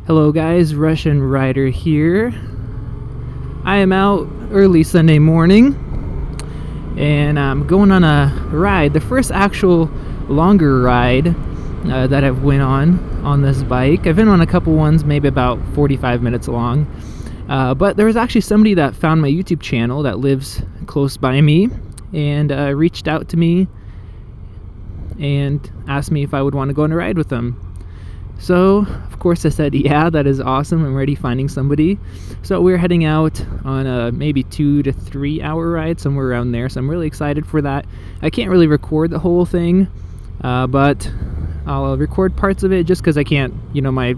Hello guys, Russian Rider here. I am out early Sunday morning and I'm going on a ride, the first actual longer ride that I've went on this bike. I've been on a couple ones, maybe about 45 minutes long, but there was actually somebody that found my YouTube channel that lives close by me and reached out to me and asked me if I would want to go on a ride with them. So, of course, I said, yeah, that is awesome. I'm already finding somebody. So we're heading out on a maybe 2 to 3 hour ride, somewhere around there. So I'm really excited for that. I can't really record the whole thing, but I'll record parts of it just because I can't, my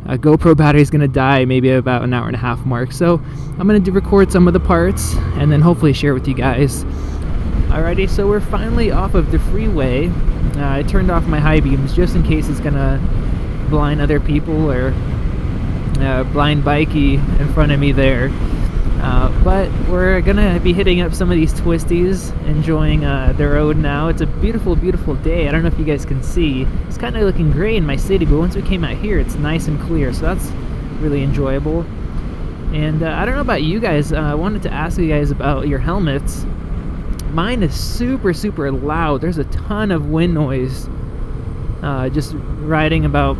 GoPro battery is going to die maybe about an hour and a half mark. So I'm going to record some of the parts and then hopefully share with you guys. Alrighty, so we're finally off of the freeway. I turned off my high beams just in case it's going to blind other people or blind bikey in front of me there, but we're gonna be hitting up some of these twisties, enjoying the road now. It's a beautiful day. I don't know if you guys can see, it's kind of looking gray in my city, but once we came out here it's nice and clear, so that's really enjoyable. And I don't know about you guys, I wanted to ask you guys about your helmets. Mine is super loud. There's a ton of wind noise. Just riding about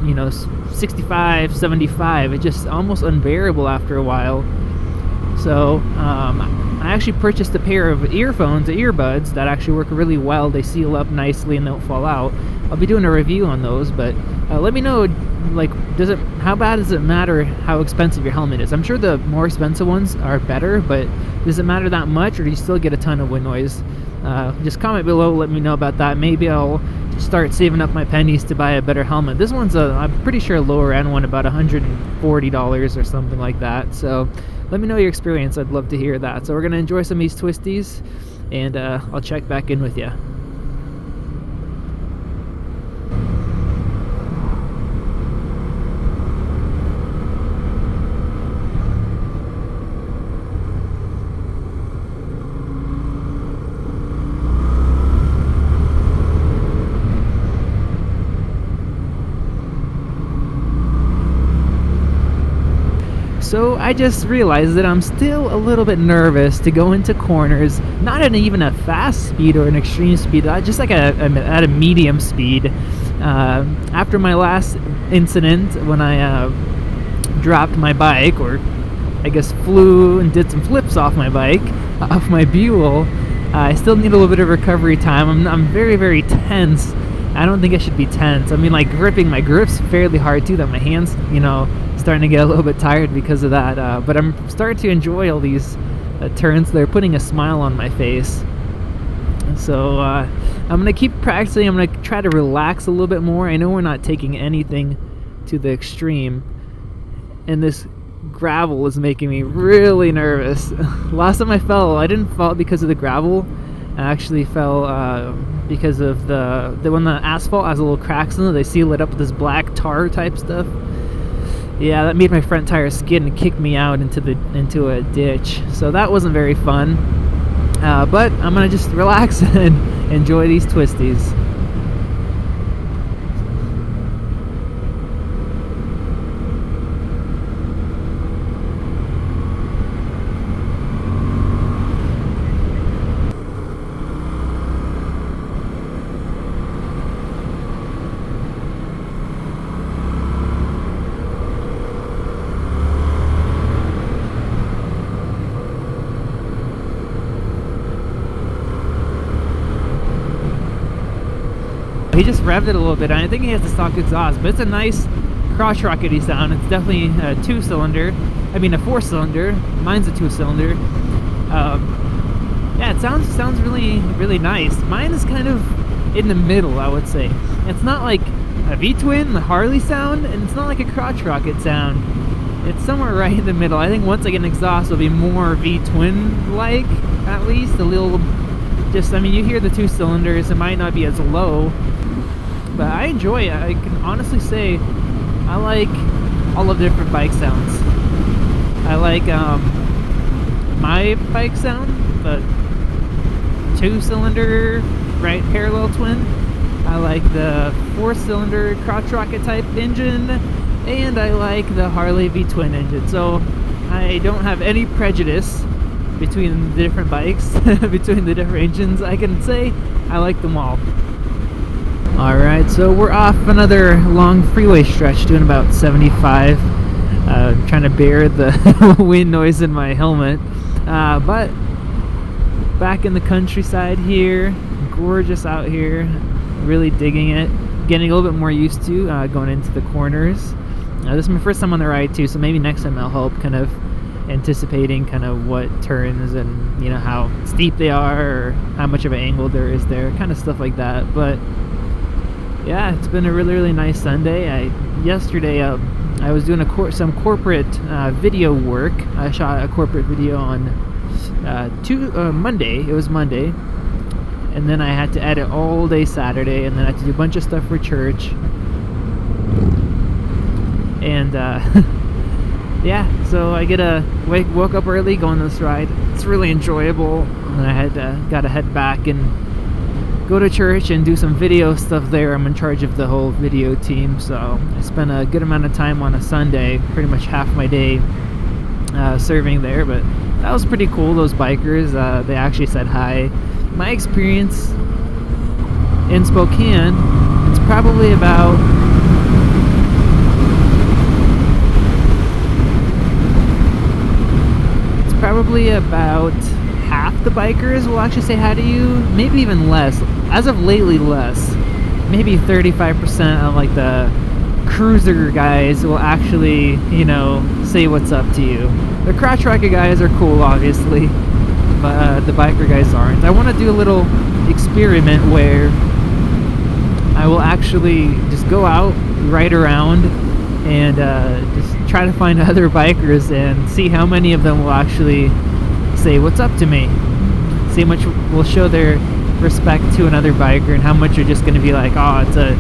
65, 75, it's just almost unbearable after a while. So I actually purchased a pair of earbuds that actually work really well. They seal up nicely and don't fall out. I'll be doing a review on those, but let me know, how bad does it matter how expensive your helmet is? I'm sure the more expensive ones are better, but does it matter that much, or do you still get a ton of wind noise? Just comment below, let me know about that. Maybe I'll start saving up my pennies to buy a better helmet. This one's I'm pretty sure a lower end one, about $140 or something like that. So let me know your experience. I'd love to hear that. So we're gonna enjoy some of these twisties, and I'll check back in with you. So I just realized that I'm still a little bit nervous to go into corners, not at even a fast speed or an extreme speed, just like at a medium speed. After my last incident, when I dropped my bike, or I guess flew and did some flips off my bike, off my Buell, I still need a little bit of recovery time. I'm very tense. I don't think I should be tense. I mean, like, my grip's fairly hard too, that my hands, starting to get a little bit tired because of that, but I'm starting to enjoy all these turns. They're putting a smile on my face. So I'm gonna keep practicing. I'm gonna try to relax a little bit more. I know we're not taking anything to the extreme, and this gravel is making me really nervous. Last time I fell, I didn't fall because of the gravel. I actually fell because of when the asphalt has a little cracks in it, they seal it up with this black tar type stuff. Yeah, that made my front tire skid and kicked me out into a ditch. So that wasn't very fun. But I'm gonna just relax and enjoy these twisties. He just revved it a little bit, and I think he has the stock exhaust, but it's a nice crotch rockety sound. It's definitely a 2-cylinder. I mean a 4-cylinder. Mine's a 2-cylinder. Yeah, it sounds really nice. Mine is kind of in the middle, I would say. It's not like a V-twin, the Harley sound, and it's not like a crotch rocket sound. It's somewhere right in the middle. I think once I get an exhaust, it'll be more V-twin like, at least a little. You hear the 2 cylinders. It might not be as low, but I enjoy it. I can honestly say I like all of the different bike sounds. I like my bike sound, the 2-cylinder, right, parallel twin. I like the 4-cylinder crotch rocket type engine, and I like the Harley V twin engine, so I don't have any prejudice between the different bikes, between the different engines. I can say I like them all. Alright, so we're off another long freeway stretch, doing about 75. Trying to bear the wind noise in my helmet. But back in the countryside here, gorgeous out here, really digging it, getting a little bit more used to going into the corners. This is my first time on the ride too, so maybe next time I'll help kind of anticipating kind of what turns and, you know, how steep they are or how much of an angle there is there, kind of stuff like that. But yeah, it's been a really nice Sunday. Yesterday I was doing some corporate video work. I shot a corporate video on Monday. It was Monday, and then I had to edit all day Saturday, and then I had to do a bunch of stuff for church. And yeah, so I woke up early, go on this ride. It's really enjoyable, and I got to head back and go to church and do some video stuff there. I'm in charge of the whole video team, so I spent a good amount of time on a Sunday, pretty much half my day serving there. But that was pretty cool. Those bikers, they actually said hi. My experience in Spokane, it's probably about half the bikers will actually say hi to you, maybe even less. As of lately, less. Maybe 35% of like the cruiser guys will actually, you know, say what's up to you. The crotch rocket guys are cool, obviously, but the biker guys aren't. I want to do a little experiment where I will actually just go out, ride around, and just try to find other bikers and see how many of them will actually say what's up to me. See how much will show their respect to another biker, and how much are just going to be like, oh, it's a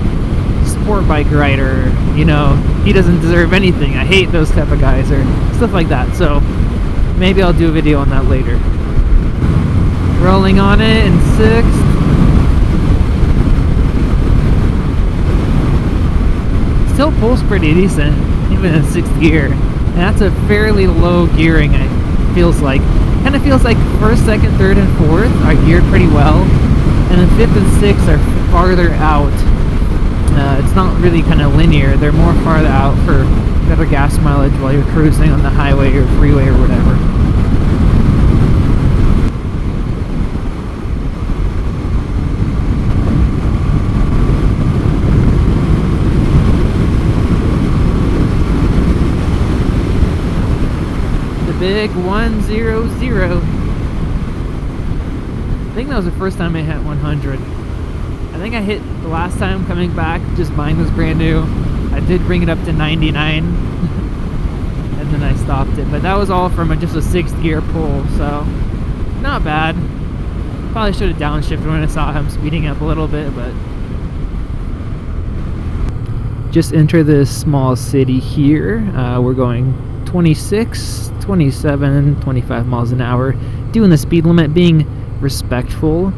sport bike rider, you know, he doesn't deserve anything, I hate those type of guys, or stuff like that. So maybe I'll do a video on that later. Rolling on it in 6th. Still pulls pretty decent, even in 6th gear. And that's a fairly low gearing, it feels like. Kind of feels like 1st, 2nd, 3rd, and 4th are geared pretty well, and then 5th and 6th are farther out. It's not really kind of linear. They're more farther out for better gas mileage while you're cruising on the highway or freeway or whatever. Big 100. I think that was the first time I hit 100. I think I hit the last time coming back, just buying this brand new. I did bring it up to 99 and then I stopped it, but that was all from just a 6th gear pull, so not bad. Probably should have downshifted when I saw him speeding up a little bit, but just enter this small city here. We're going 26, 27, 25 miles an hour, doing the speed limit, being respectful.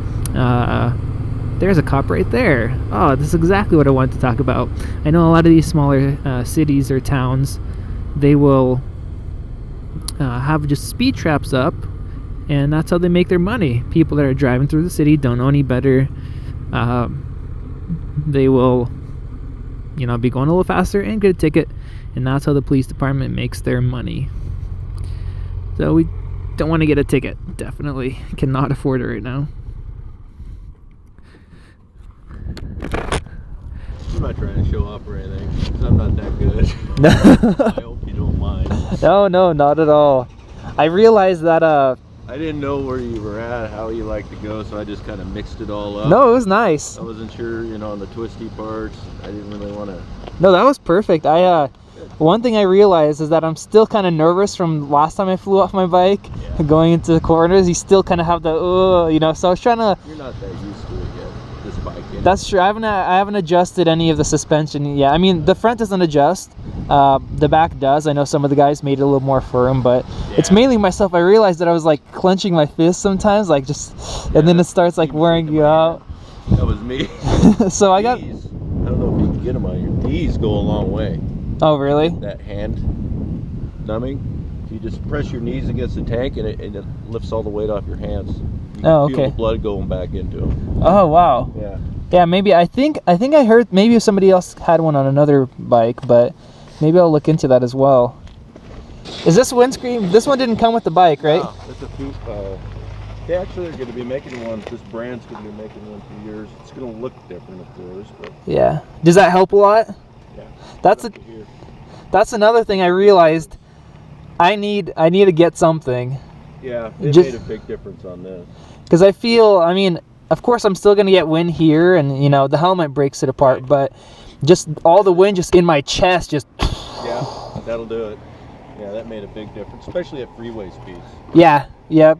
There's a cop right there. Oh, this is exactly what I wanted to talk about. I know a lot of these smaller cities or towns, they will have just speed traps up, and that's how they make their money. People that are driving through the city don't know any better. They will, you know, be going a little faster and get a ticket, and that's how the police department makes their money. So we don't want to get a ticket. Definitely cannot afford it right now. I'm not trying to show off or anything, because I'm not that good. I hope you don't mind. No, not at all. I realized that I didn't know where you were at, how you like to go, so I just kind of mixed it all up. No, it was nice. I wasn't sure, you know, on the twisty parts. I didn't really want to... No, that was perfect. One thing I realized is that I'm still kind of nervous from last time I flew off my bike. Yeah. Going into the corners, you still kind of have the, you know, so I was trying to... You're not that used to it yet, this bike. Anyway. That's true. I haven't adjusted any of the suspension yet. I mean, the front doesn't adjust. The back does. I know some of the guys made it a little more firm, but yeah. It's mainly myself. I realized that I was like clenching my fist sometimes, like just, and then it starts like wearing you out. That was me. So I got... I don't know if you can get them on your knees. Go a long way. Oh, really? That hand numbing. You just press your knees against the tank, and it lifts all the weight off your hands. You Oh, can okay. feel the blood going back into them. Oh, wow. Yeah. Yeah, maybe I think I heard maybe somebody else had one on another bike, but maybe I'll look into that as well. Is this windscreen? This one didn't come with the bike, right? No, it's a few. They actually are going to be making one. This brand's going to be making one for years. It's going to look different, of course, but Yeah. Does that help a lot? yeah. That's another thing I realized. I need to get something. Yeah, it made a big difference on this. Because I feel, I mean, of course I'm still gonna get wind here, and you know the helmet breaks it apart, Right. but just all the wind just in my chest, just. Yeah, that'll do it. Yeah, that made a big difference, especially at freeway speeds. Yeah.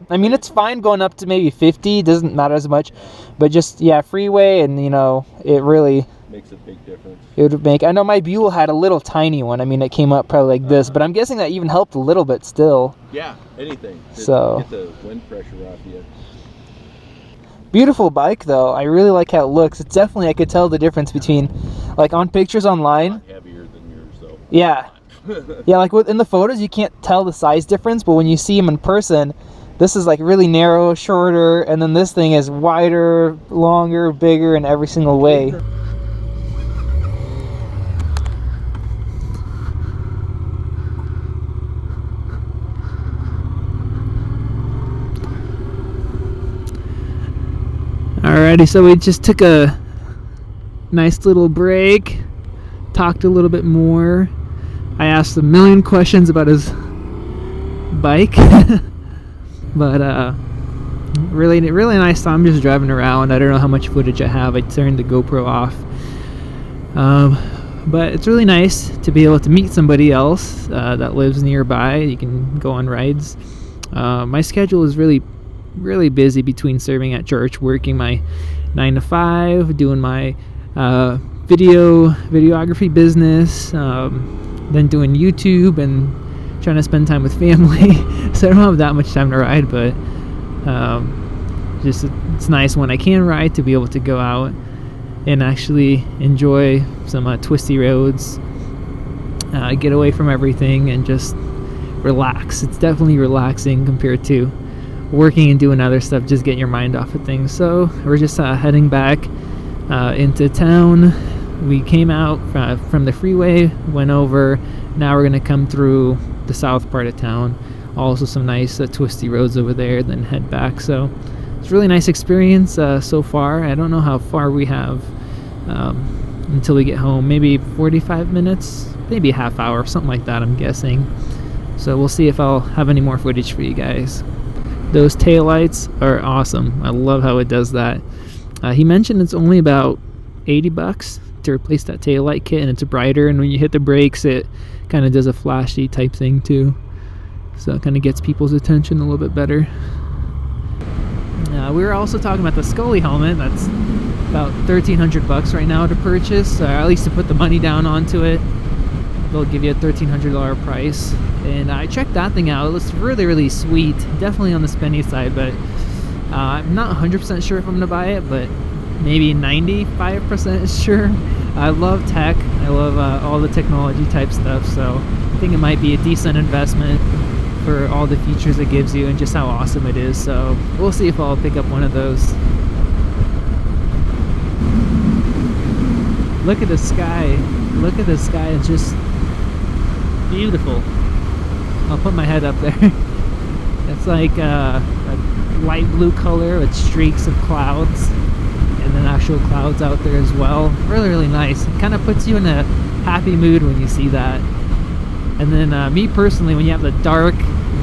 I mean, it's fine going up to maybe 50, doesn't matter as much, but just freeway, and you know, it really makes a big difference. It would make. I know my Buell had a little tiny one. I mean, it came up probably like this, but I'm guessing that even helped a little bit still. Yeah, anything. So get the wind pressure off you. Beautiful bike though. I really like how it looks. It's definitely, I could tell the difference between, like on pictures online. A lot heavier than yours though. Yeah. Yeah, like in the photos you can't tell the size difference, but when you see them in person, this is like really narrow, shorter, and then this thing is wider, longer, bigger in every single way. Alrighty, so we just took a nice little break, talked a little bit more. I asked a million questions about his bike, but really nice time just driving around. I don't know how much footage I have. I turned the GoPro off, but it's really nice to be able to meet somebody else that lives nearby. You can go on rides. My schedule is really busy between serving at church, working my 9 to 5, doing my videography business, then doing YouTube and trying to spend time with family. So I don't have that much time to ride, but just it's nice when I can ride to be able to go out and actually enjoy some twisty roads, get away from everything and just relax. It's definitely relaxing compared to working and doing other stuff, just getting your mind off of things. So we're just heading back into town. We came out from the freeway, went over. Now we're gonna come through the south part of town. Also some nice twisty roads over there, then head back. So it's a really nice experience so far. I don't know how far we have until we get home. Maybe 45 minutes, maybe a half hour, something like that, I'm guessing. So we'll see if I'll have any more footage for you guys. Those taillights are awesome. I love how it does that. He mentioned it's only about $80 to replace that taillight kit, and it's brighter, and when you hit the brakes it kind of does a flashy type thing too, so it kind of gets people's attention a little bit better. We were also talking about the Scully helmet. That's about $1,300 right now to purchase, or at least to put the money down onto it. They'll give you a $1,300 price, and I checked that thing out. It looks really sweet, definitely on the spendy side, but I'm not 100% sure if I'm gonna buy it, but maybe 95% sure. I love tech. I love all the technology type stuff, so I think it might be a decent investment for all the features it gives you and just how awesome it is. So we'll see if I'll pick up one of those. Look at the sky. Look at the sky. It's just beautiful. I'll put my head up there. It's like a light blue color with streaks of clouds, and then actual clouds out there as well. Really nice. It kind of puts you in a happy mood when you see that. And then me personally, when you have the dark,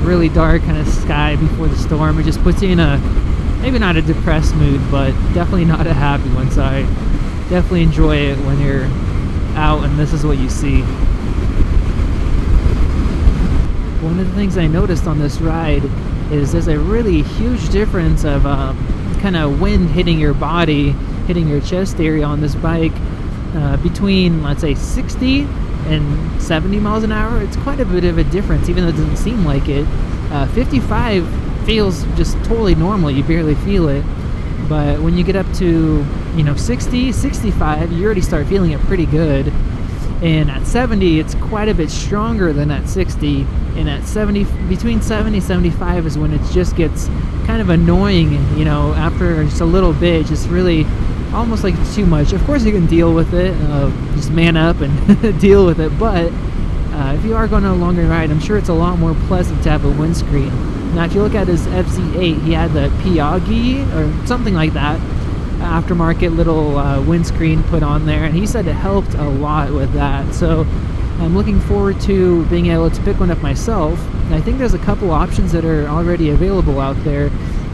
really dark kind of sky before the storm, it just puts you in a, maybe not a depressed mood, but definitely not a happy one. So I definitely enjoy it when you're out and this is what you see. One of the things I noticed on this ride is there's a really huge difference of kind of wind hitting your body, hitting your chest area on this bike between, let's say, 60 and 70 miles an hour. It's quite a bit of a difference, even though it doesn't seem like it. 55 feels just totally normal, you barely feel it, but when you get up to 60, 65, you already start feeling it pretty good. And at 70, it's quite a bit stronger than at 60. And at 70, between 70 and 75 is when it just gets kind of annoying, you know, after just a little bit, just really almost like it's too much. Of course you can deal with it, just man up and deal with it, but if you are going on a longer ride, I'm sure it's a lot more pleasant to have a windscreen. Now if you look at his FZ-08, he had the Piaggi or something like that, aftermarket little windscreen put on there, and he said it helped a lot with that. So I'm looking forward to being able to pick one up myself. And I think there's a couple options that are already available out there,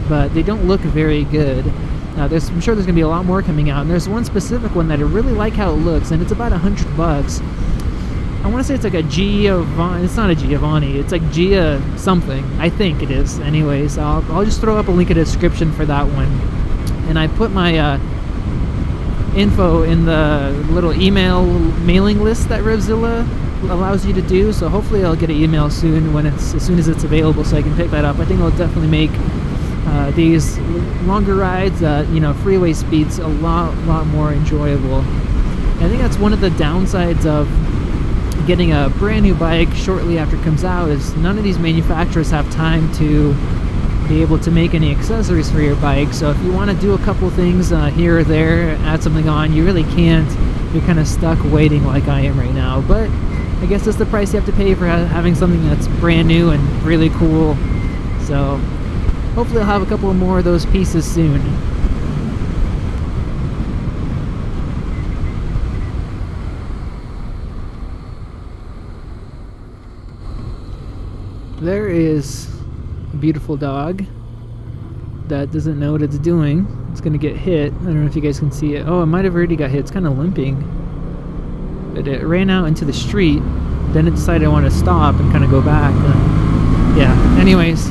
but they don't look very good. I'm sure there's gonna be a lot more coming out, and there's one specific one that I really like how it looks, and it's about $100. I want to say it's like a Giovanni. It's not a Giovanni. It's like Gia something. I think it is. Anyways, I'll just throw up a link in the description for that one. And I put my info in the little email mailing list that Revzilla allows you to do. So hopefully I'll get an email soon as soon as it's available, so I can pick that up. I think it'll definitely make these longer rides, you know, freeway speeds a lot more enjoyable. I think that's one of the downsides of getting a brand new bike shortly after it comes out, is none of these manufacturers have time to be able to make any accessories for your bike. So if you want to do a couple things here or there, add something on, you really can't. You're kind of stuck waiting like I am right now. But I guess that's the price you have to pay for having something that's brand new and really cool. So hopefully I'll have a couple more of those pieces soon. There is a beautiful dog that doesn't know what it's doing. It's gonna get hit. I don't know if you guys can see it. Oh, it might have already got hit. It's kind of limping. But it ran out into the street. Then it decided I want to stop and kind of go back. Yeah, anyways,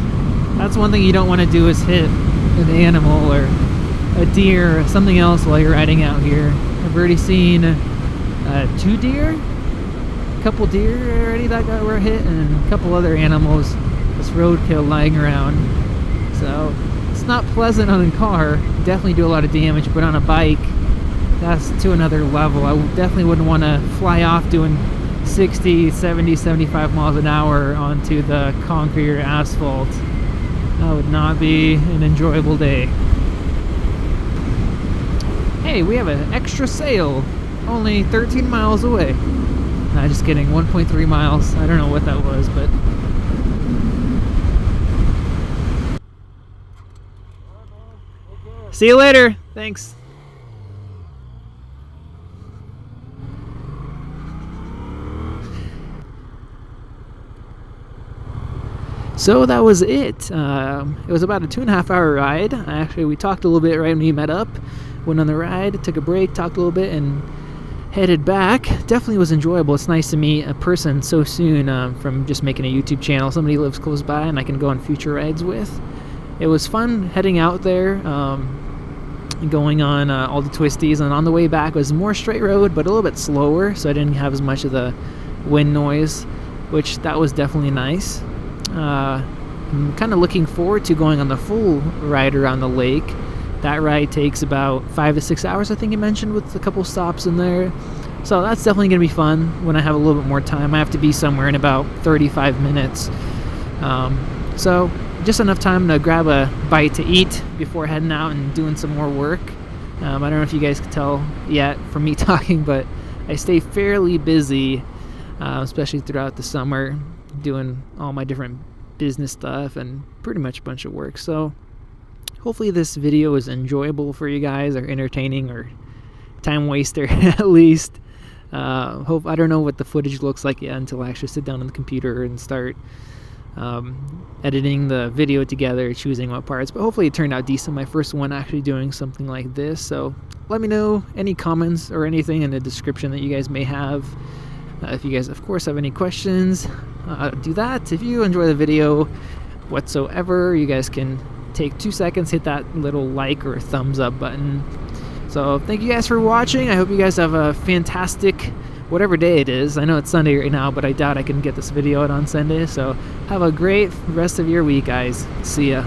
that's one thing you don't want to do, is hit an animal or a deer or something else while you're riding out here. I've already seen 2 deer, a couple deer already that were hit, and a couple other animals, this roadkill lying around. So it's not pleasant on a car. Definitely do a lot of damage, but on a bike, that's to another level. I definitely wouldn't want to fly off doing 60, 70, 75 miles an hour onto the concrete or asphalt. That would not be an enjoyable day. Hey, we have an extra sale, only 13 miles away. Nah, just kidding, 1.3 miles. I don't know what that was, but... See you later. Thanks. So that was it. It was about a 2.5 hour ride. Actually, we talked a little bit right when we met up. Went on the ride, took a break, talked a little bit, and headed back. Definitely was enjoyable. It's nice to meet a person so soon from just making a YouTube channel. Somebody lives close by and I can go on future rides with. It was fun heading out there, going on all the twisties, and on the way back was more straight road but a little bit slower, so I didn't have as much of the wind noise, which that was definitely nice. I'm kind of looking forward to going on the full ride around the lake. That ride takes about 5 to 6 hours, I think you mentioned, with a couple stops in there. So that's definitely going to be fun when I have a little bit more time. I have to be somewhere in about 35 minutes. So just enough time to grab a bite to eat before heading out and doing some more work. I don't know if you guys can tell yet from me talking, but I stay fairly busy, especially throughout the summer, doing all my different business stuff and pretty much a bunch of work. So hopefully this video is enjoyable for you guys, or entertaining, or time waster at least. I don't know what the footage looks like yet until I actually sit down on the computer and start editing the video together, choosing what parts, but hopefully it turned out decent. My first one actually doing something like this. So let me know any comments or anything in the description that you guys may have. If you guys, of course, have any questions, do that. If you enjoy the video whatsoever, you guys can take 2 seconds, hit that little like or thumbs up button. So thank you guys for watching. I hope you guys have a fantastic whatever day it is. I know it's Sunday right now, but I doubt I can get this video out on Sunday. So have a great rest of your week, guys. See ya.